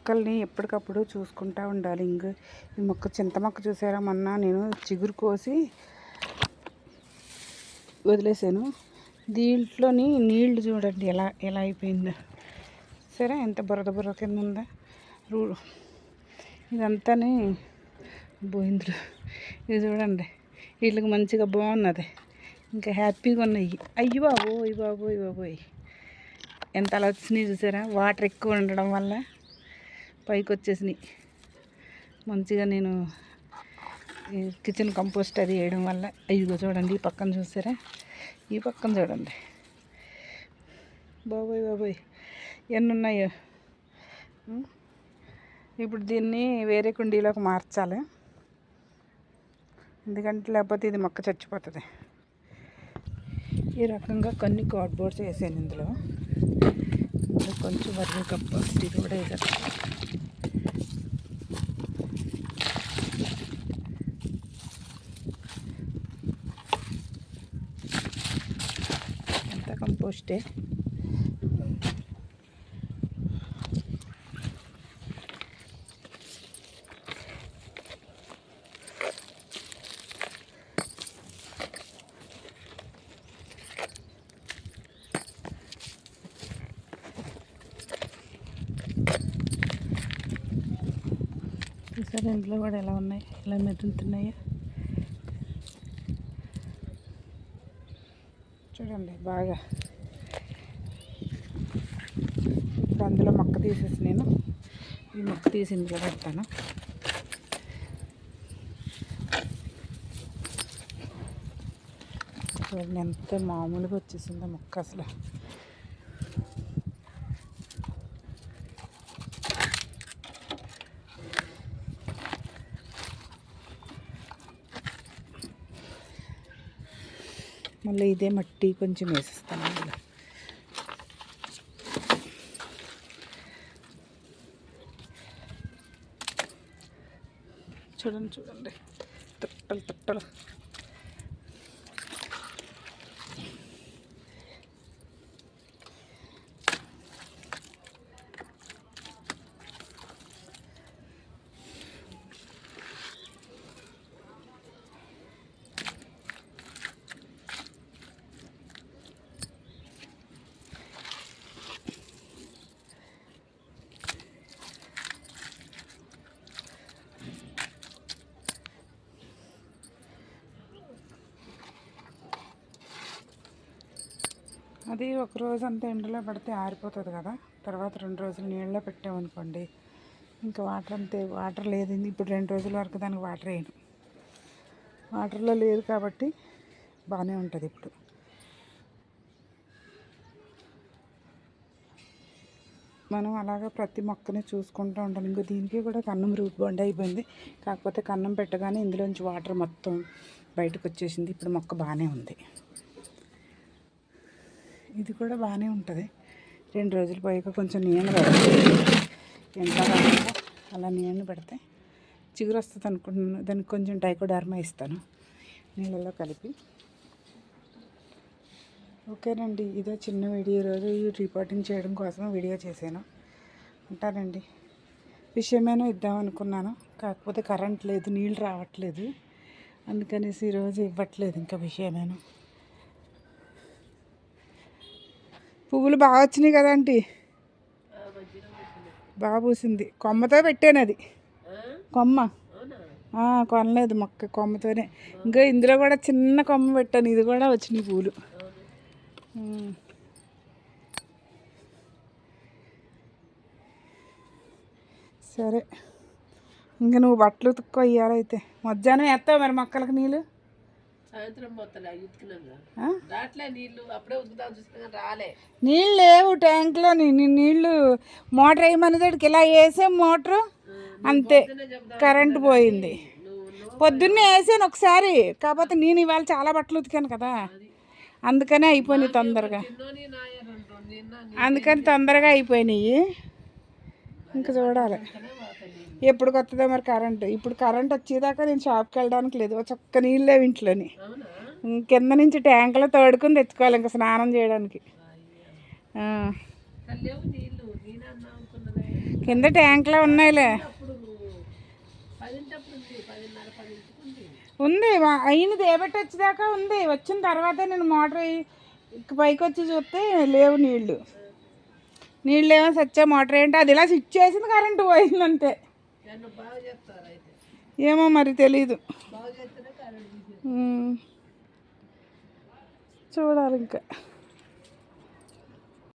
మొక్కల్ని ఎప్పటికప్పుడు చూసుకుంటూ ఉండాలి. ఈ మొక్క చింత మొక్క చూసారా, మొన్న నేను చిగురు కోసి వదిలేసాను. దీంట్లోని నీళ్లు చూడండి ఎలా ఎలా అయిపోయిందో. సరే ఎంత బురద కింద ఉందా. ఇదంతా పోయింది. ఇది చూడండి, వీళ్ళకి మంచిగా బాగున్నది, ఇంకా హ్యాపీగా ఉన్నాయి. అయ్యి బాబోయ్ ఎంత అలా వచ్చినాయి చూసారా. వాటర్ ఎక్కువ ఉండడం వల్ల పైకి వచ్చేసినాయి. మంచిగా నేను కిచెన్ కంపోస్ట్ అది వేయడం వల్ల. అయ్యిగో చూడండి, ఈ పక్కన చూసారా, ఈ పక్కన చూడండి. బాబోయ్ ఎన్ని ఉన్నాయో. ఇప్పుడు దీన్ని వేరే కుండీలోకి మార్చాలి, ఎందుకంటే లేకపోతే ఇది మొక్క చచ్చిపోతుంది. ఈ రకంగా కొన్ని కార్డ్బోర్డ్స్ వేసాను. ఇందులో కొంచెం వర్మీ కంపోస్ట్ ఇది కూడా వేసాను. ఎంత కంపోస్టే. చూసారా ఇంట్లో కూడా ఎలా ఉన్నాయి, ఎలా మెదులుతున్నాయో చూడండి బాగా. ఇప్పుడు అందులో మొక్క తీసేసి నేను ఈ మొక్క తీసి ఇందులో పెడతాను. చూడండి ఎంత మామూలుగా వచ్చేసిందో మొక్క అసలు. మళ్ళీ ఇదే మట్టి కొంచెం వేసేస్తాను అందులో. చూడండి తొట్టలు. అది ఒకరోజు అంతా ఎండలో పడితే ఆరిపోతుంది కదా. తర్వాత 2 రోజులు నీళ్ళలో పెట్టామనుకోండి, ఇంకా వాటర్ లేదు. ఇప్పుడు 2 రోజుల వరకు దానికి వాటర్ వేయను. వాటర్లో లేదు కాబట్టి బాగానే ఉంటుంది. ఇప్పుడు మనం అలాగా ప్రతి మొక్కని చూసుకుంటూ ఉండాలి. ఇంకో దీనికి కూడా కన్నం రూట్ బండ్ అయిపోయింది. కాకపోతే కన్నం పెట్టగానే ఇందులోంచి వాటర్ మొత్తం బయటకు వచ్చేసింది. ఇప్పుడు మొక్క బాగానే ఉంది. ఇది కూడా బాగానే ఉంటుంది. 2 రోజులు పోయాక కొంచెం నీళ్ళు పెడతాయి. ఎంట్లో అలా నీళ్ళు పెడితే చిగురు వస్తుంది అనుకుంటున్నాను. దానికి కొంచెం డైకోడర్మా ఇస్తాను నీళ్ళలో కలిపి. ఓకేనండి, ఇదే చిన్న వీడియో. ఈరోజు రిపోర్టింగ్ చేయడం కోసం వీడియో చేశాను. ఉంటానండి. విషయమేనో ఇద్దామనుకున్నాను, కాకపోతే కరెంట్ లేదు, నీళ్ళు రావట్లేదు, అందుకనేసి ఈరోజు ఇవ్వట్లేదు. ఇంకా విషయమేనో. పువ్వులు బాగా వచ్చినాయి కదా ఆంటీ, బాగా పూసింది. కొమ్మతో పెట్టాను, అది కొమ్మ కొనలేదు, మొక్క కొమ్మతోనే. ఇంకా ఇందులో కూడా చిన్న కొమ్మ పెట్టాను, ఇది కూడా వచ్చినాయి పూలు. సరే, ఇంకా నువ్వు బట్టలు ఉతుక్కో ఇయ్యాలైతే. మధ్యాహ్నం వేస్తావు మరి మొక్కలకు నీళ్ళు? సాయంత్రం నీళ్ళు లేవు ట్యాంక్లో. నీళ్ళు మోటార్ వేయమనేదాడికి ఇలా వేసే మోటారు అంతే, కరెంటు పోయింది. పొద్దున్నే వేసాను ఒకసారి, కాకపోతే నేను ఇవాళ చాలా బట్టలు ఉతికాను కదా, అందుకనే అయిపోయినాయి తొందరగా. అయిపోయినాయి. ఇంకా చూడాలి ఎప్పుడు కొత్తదో మరి కరెంటు. ఇప్పుడు కరెంట్ వచ్చేదాకా నేను షాప్కి వెళ్ళడానికి లేదు. చక్క నీళ్ళు లేవు ఇంట్లోని. కింద నుంచి ట్యాంకులో తోడుకుని తెచ్చుకోవాలి ఇంకా స్నానం చేయడానికి. కింద ట్యాంక్లో ఉన్నాయిలే. ఉంది అయిన దేబెట్టి వచ్చేదాకా ఉంది. వచ్చిన తర్వాత నేను మోటార్ పైకి వచ్చి చూస్తే లేవు నీళ్ళు ఏమో సచ్చా. మోటార్ ఏంటి అది ఇలా స్విచ్ చేసింది, కరెంటు పోయిందంతే. ఏమో మరి తెలీదు, చూడాలి ఇంకా.